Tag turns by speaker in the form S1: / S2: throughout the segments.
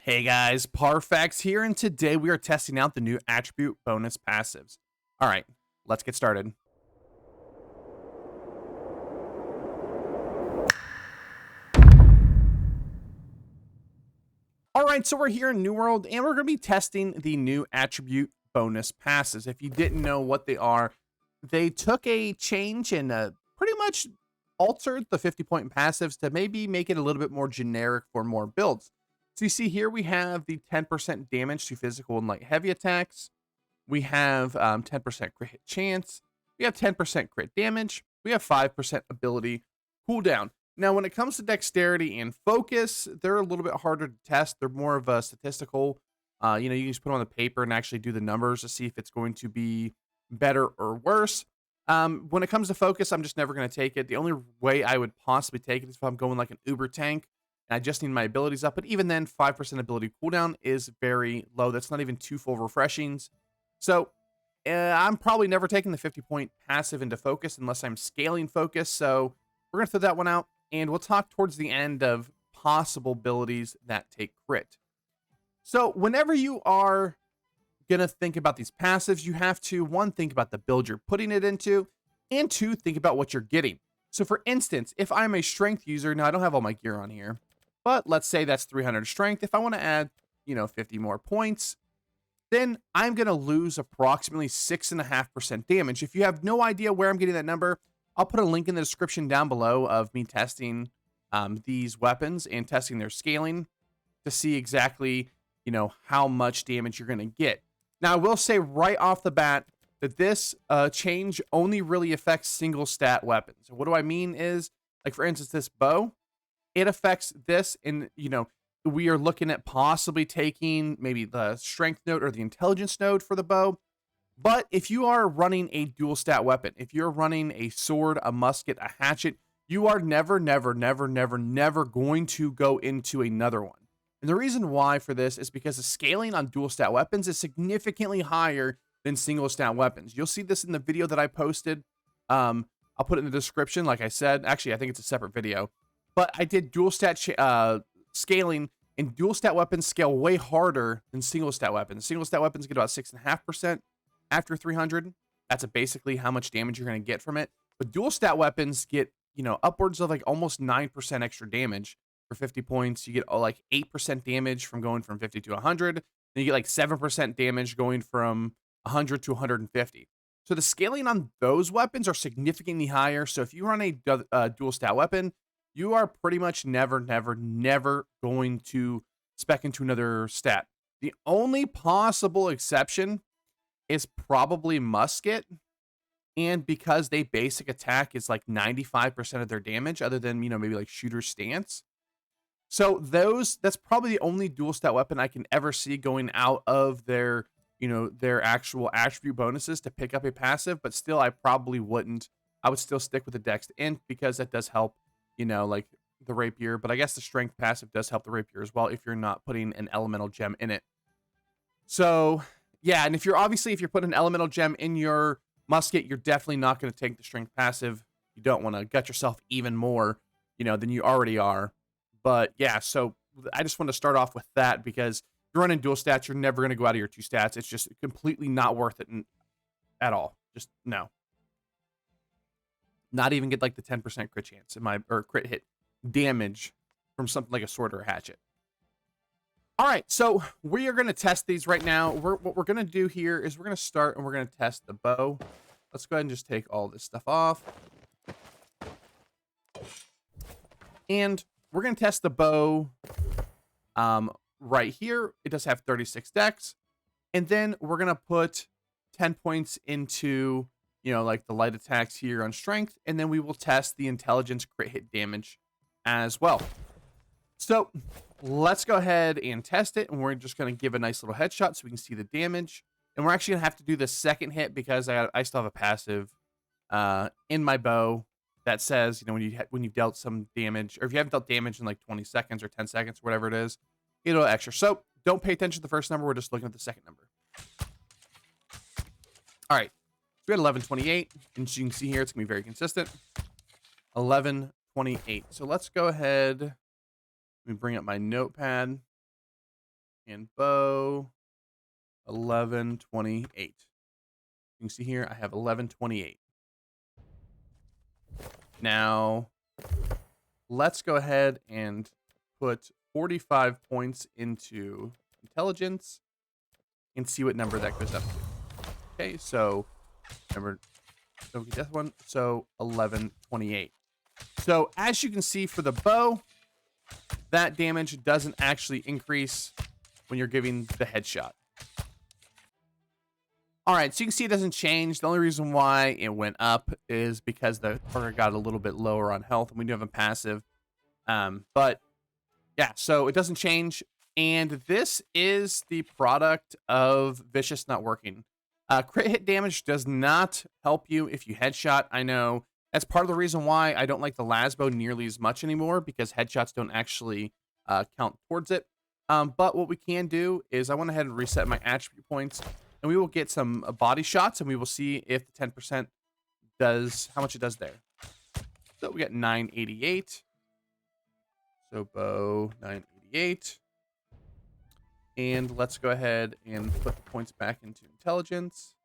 S1: Hey guys, Parfax here, and today we are testing out the new attribute bonus passives. All right, let's get started. All right, so we're here in New World, and we're going to be testing the new attribute bonus passes. If you didn't know what they are, they took a change and pretty much altered the 50-point passives to maybe make it a little bit more generic for more builds. So you see here we have the 10% damage to physical and light heavy attacks. We have 10% crit hit chance. We have 10% crit damage. We have 5% ability cooldown. Now, when it comes to dexterity and focus, they're a little bit harder to test. They're more of a statistical. You can just put on the paper and actually do the numbers to see if it's going to be better or worse. When it comes to focus, I'm just never going to take it. The only way I would possibly take it is if I'm going like an uber tank and I just need my abilities up. But even then, 5% ability cooldown is very low. That's not even two full refreshings. So I'm probably never taking the 50-point passive into focus unless I'm scaling focus. So we're going to throw that one out. And we'll talk towards the end of possible abilities that take crit. So whenever you are going to think about these passives, you have to, one, think about the build you're putting it into, and two, think about what you're getting. So for instance, if I'm a strength user, now I don't have all my gear on here, but let's say that's 300 strength. If I want to add, 50 more points, then I'm going to lose approximately 6.5% damage. If you have no idea where I'm getting that number, I'll put a link in the description down below of me testing these weapons and testing their scaling to see exactly, how much damage you're going to get. Now, I will say right off the bat that this change only really affects single stat weapons. What do I mean is, like, for instance, this bow, it affects this, and, we are looking at possibly taking maybe the strength node or the intelligence node for the bow. But if you are running a dual stat weapon, if you're running a sword, a musket, a hatchet, you are never going to go into another one. And the reason why for this is because the scaling on dual stat weapons is significantly higher than single stat weapons. You'll see this in the video that I posted. I'll put it in the description. Like I said, actually, I think it's a separate video. But I did dual stat scaling, and dual stat weapons scale way harder than single stat weapons. Single stat weapons get about 6.5%. After 300, that's basically how much damage you're going to get from it. But dual stat weapons get, upwards of like almost 9% extra damage for 50 points. You get like 8% damage from going from 50 to 100. Then you get like 7% damage going from 100 to 150. So the scaling on those weapons are significantly higher. So if you run a dual stat weapon, you are pretty much never going to spec into another stat. The only possible exception is probably musket, and because they basic attack is like 95% of their damage, other than maybe like shooter stance. So that's probably the only dual stat weapon I can ever see going out of their their actual attribute bonuses to pick up a passive. But still, I probably wouldn't. I would still stick with the dex int because that does help, like the rapier. But I guess the strength passive does help the rapier as well if you're not putting an elemental gem in it. So yeah, and if you're putting an elemental gem in your musket, you're definitely not going to take the strength passive. You don't want to gut yourself even more, than you already are. But yeah, so I just want to start off with that because if you're running dual stats, you're never going to go out of your two stats. It's just completely not worth it at all. Just no. Not even get like the 10% crit chance or crit hit damage from something like a sword or a hatchet. All right, so we are going to test these right now. What we're going to do here is we're going to start and we're going to test the bow. Let's go ahead and just take all this stuff off. And we're going to test the bow right here. It does have 36 dex. And then we're going to put 10 points into, like the light attacks here on strength. And then we will test the intelligence crit hit damage as well. So let's go ahead and test it, and we're just going to give a nice little headshot so we can see the damage. And we're actually going to have to do the second hit because I still have a passive in my bow that says, when you've dealt some damage, or if you haven't dealt damage in like 20 seconds or 10 seconds, whatever it is, it'll extra. So don't pay attention to the first number. We're just looking at the second number. All right. So we had 1128, and as you can see here, it's going to be very consistent. 1128. So let's go ahead. Let me bring up my notepad. And bow, 1128. You can see here, I have 1128. Now, let's go ahead and put 45 points into intelligence and see what number that goes up to. Okay, so remember, don't get that one. So 1128. So as you can see for the bow, that damage doesn't actually increase when you're giving the headshot. All right, so you can see it doesn't change. The only reason why it went up is because the target got a little bit lower on health, and we do have a passive. But yeah, so it doesn't change. And this is the product of Vicious not working. Crit hit damage does not help you if you headshot. I know that's part of the reason why I don't like the Lasbo nearly as much anymore, because headshots don't actually count towards it. But what we can do is I went ahead and reset my attribute points, and we will get some body shots, and we will see if the 10% does, how much it does there. So we got 988. So bow 988. And let's go ahead and put the points back into intelligence.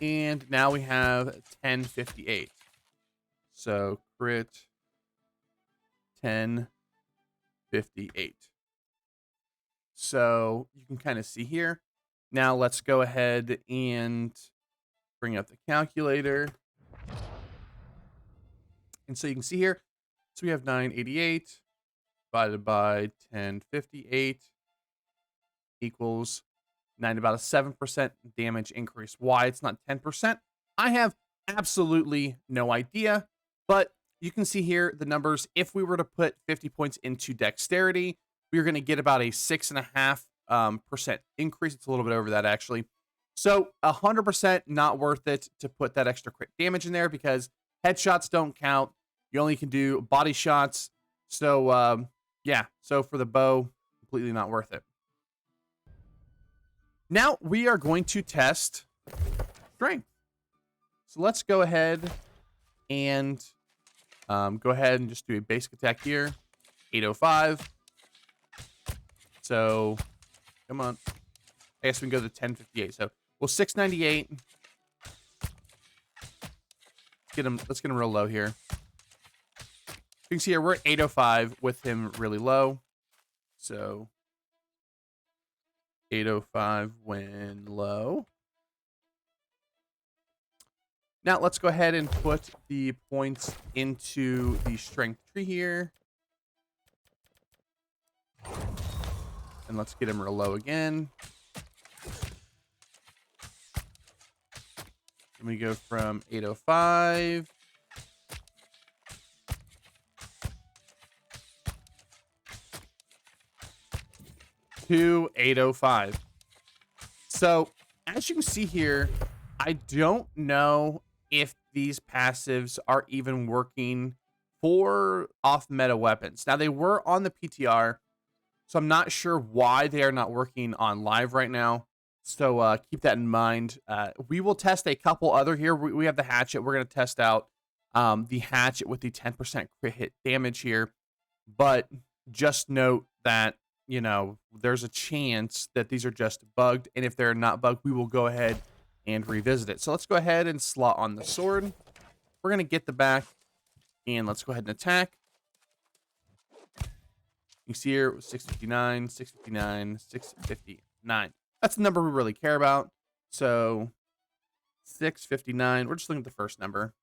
S1: And now we have 1058. So crit 1058. So you can kind of see here. Now let's go ahead and bring up the calculator. And so you can see here, so we have 988 divided by 1058 equals about a 7% damage increase. Why it's not 10%? I have absolutely no idea, but you can see here the numbers. If we were to put 50 points into dexterity, we're going to get about a 6.5% increase. It's a little bit over that, actually. So 100% not worth it to put that extra crit damage in there, because headshots don't count. You only can do body shots. So yeah, so for the bow, completely not worth it. Now we are going to test strength. So let's go ahead and just do a basic attack here. 805. So come on. I guess we can go to 1058. So well, 698. Let's get him real low here. You can see here we're at 805 with him really low. So 805 when low. Now let's go ahead and put the points into the strength tree here. And let's get him real low again. And we go from 805 to 805. So as you can see here, I don't know if these passives are even working for off-meta weapons. Now, they were on the PTR, so I'm not sure why they are not working on live right now. So keep that in mind. We will test a couple other here. We have the hatchet. We're going to test out the hatchet with the 10% crit hit damage here. But just note that, you know, there's a chance that these are just bugged. And if they're not bugged, we will go ahead and revisit it. So let's go ahead and slot on the sword. We're going to get the back. And let's go ahead and attack. You see here, 659, 659, 659. That's the number we really care about. So 659. We're just looking at the first number.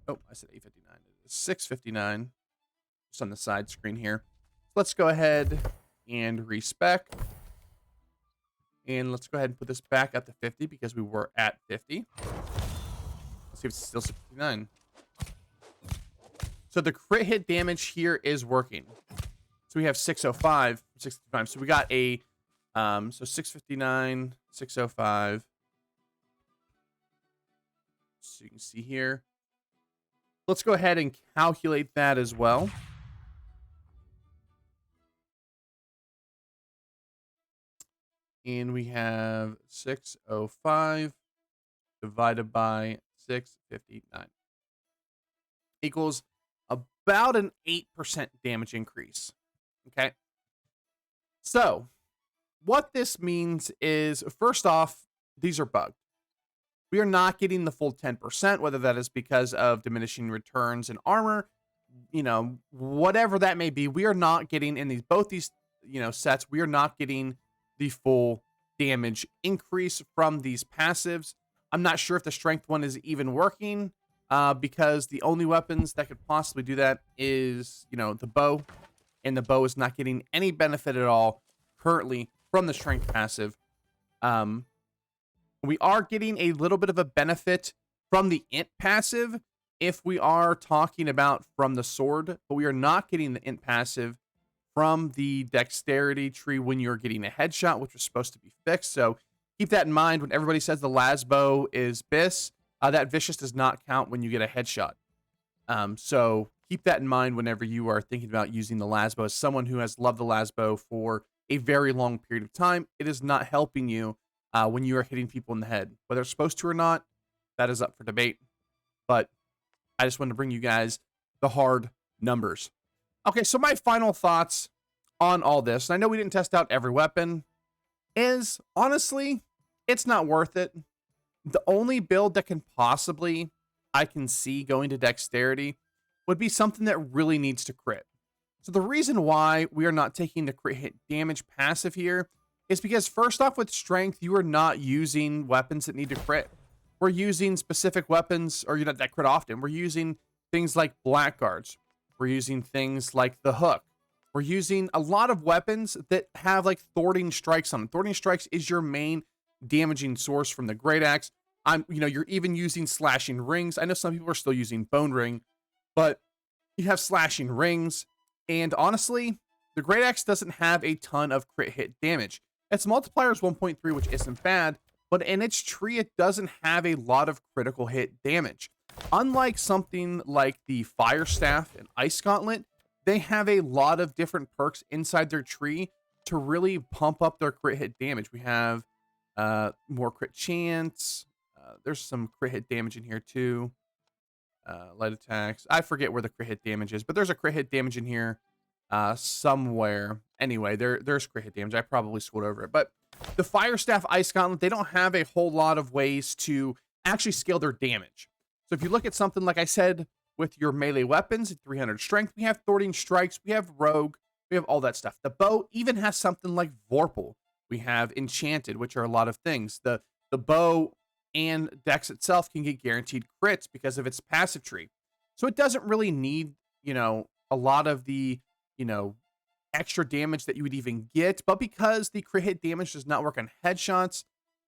S1: Oh, I said 859. It is 659. Just on the side screen here. Let's go ahead and respec. And let's go ahead and put this back up to 50 because we were at 50. Let's see if it's still 659. So the crit hit damage here is working. So we have 605, 655. So we got a so 659, 605. So you can see here. Let's go ahead and calculate that as well. And we have 605 divided by 659 equals about an 8% damage increase. Okay. So what this means is, first off, these are bugged. We are not getting the full 10%, whether that is because of diminishing returns in armor, whatever that may be. We are not getting in both these, sets. We are not getting the full damage increase from these passives. I'm not sure if the strength one is even working, because the only weapons that could possibly do that is, the bow, and the bow is not getting any benefit at all currently from the strength passive. We are getting a little bit of a benefit from the int passive if we are talking about from the sword, but we are not getting the int passive from the dexterity tree when you're getting a headshot, which was supposed to be fixed. So keep that in mind when everybody says the Lasbo is bis. That vicious does not count when you get a headshot. So keep that in mind whenever you are thinking about using the Lasbo. As someone who has loved the Lasbo for a very long period of time, it is not helping you when you are hitting people in the head. Whether it's supposed to or not, that is up for debate. But I just wanted to bring you guys the hard numbers. Okay, so my final thoughts on all this, and I know we didn't test out every weapon, is honestly, it's not worth it. The only build that can possibly, I can see going to dexterity would be something that really needs to crit. So the reason why we are not taking the crit hit damage passive here is because, first off, with strength, you are not using weapons that need to crit. We're using specific weapons, or you're not that crit often. We're using things like blackguards. We're using things like the hook. We're using a lot of weapons that have like thwarting strikes on them. Thwarting strikes is your main damaging source from the great axe. You're even using slashing rings. I know some people are still using bone ring, but you have slashing rings. And honestly, the great axe doesn't have a ton of crit hit damage. Its multiplier is 1.3, which isn't bad, but in its tree, it doesn't have a lot of critical hit damage. Unlike something like the Fire Staff and Ice Gauntlet, they have a lot of different perks inside their tree to really pump up their crit hit damage. We have more crit chance. There's some crit hit damage in here too. Light attacks. I forget where the crit hit damage is, but there's a crit hit damage in here somewhere. Anyway, there's crit hit damage. I probably scrolled over it. But the Fire Staff, Ice Gauntlet, they don't have a whole lot of ways to actually scale their damage. So if you look at something like I said with your melee weapons at 300 strength, we have thwarting strikes, we have rogue, we have all that stuff. The bow even has something like Vorpal. We have enchanted, which are a lot of things. The bow and dex itself can get guaranteed crits because of its passive tree. So it doesn't really need, a lot of the, extra damage that you would even get. But because the crit hit damage does not work on headshots,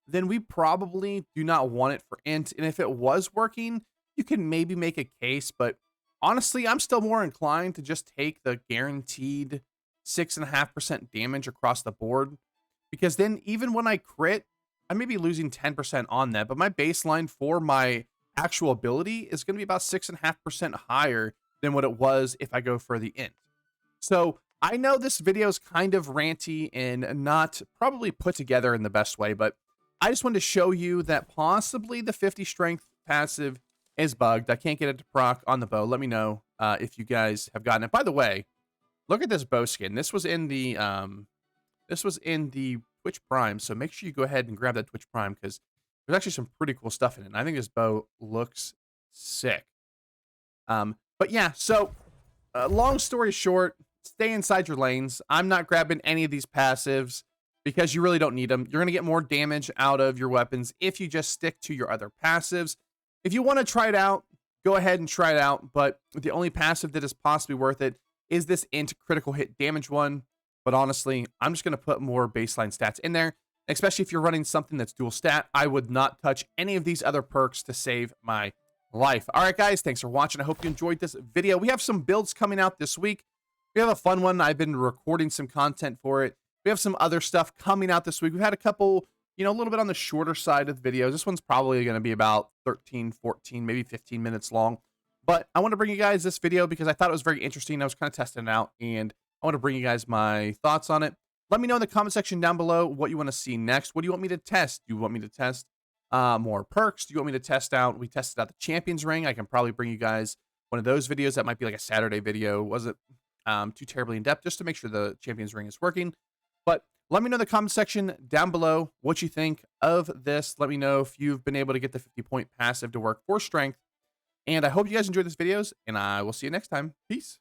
S1: then we probably do not want it for int. And if it was working, you can maybe make a case. But honestly, I'm still more inclined to just take the guaranteed 6.5% damage across the board. Because then even when I crit, I may be losing 10% on that. But my baseline for my actual ability is going to be about 6.5% higher than what it was if I go for the int. So I know this video is kind of ranty and not probably put together in the best way, but I just wanted to show you that possibly the 50 strength passive is bugged. I can't get it to proc on the bow. Let me know if you guys have gotten it. By the way, look at this bow skin. This was in the Twitch Prime, so make sure you go ahead and grab that Twitch Prime because there's actually some pretty cool stuff in it. And I think this bow looks sick. But yeah, so long story short, stay inside your lanes. I'm not grabbing any of these passives because you really don't need them. You're going to get more damage out of your weapons if you just stick to your other passives. If you want to try it out, go ahead and try it out. But the only passive that is possibly worth it is this int critical hit damage one. But honestly, I'm just going to put more baseline stats in there, especially if you're running something that's dual stat. I would not touch any of these other perks to save my life. All right, guys, thanks for watching. I hope you enjoyed this video. We have some builds coming out this week. We have a fun one. I've been recording some content for it. We have some other stuff coming out this week. We've had a couple, a little bit on the shorter side of the videos. This one's probably going to be about 13, 14, maybe 15 minutes long. But I want to bring you guys this video because I thought it was very interesting. I was kind of testing it out, and I want to bring you guys my thoughts on it. Let me know in the comment section down below what you want to see next. What do you want me to test? Do you want me to test more perks? Do you want me to test out? We tested out the Champions Ring. I can probably bring you guys one of those videos that might be like a Saturday video. Wasn't too terribly in depth, just to make sure the Champions Ring is working. But let me know in the comment section down below what you think of this. Let me know if you've been able to get the 50-point passive to work for strength. And I hope you guys enjoyed this videos, and I will see you next time. Peace.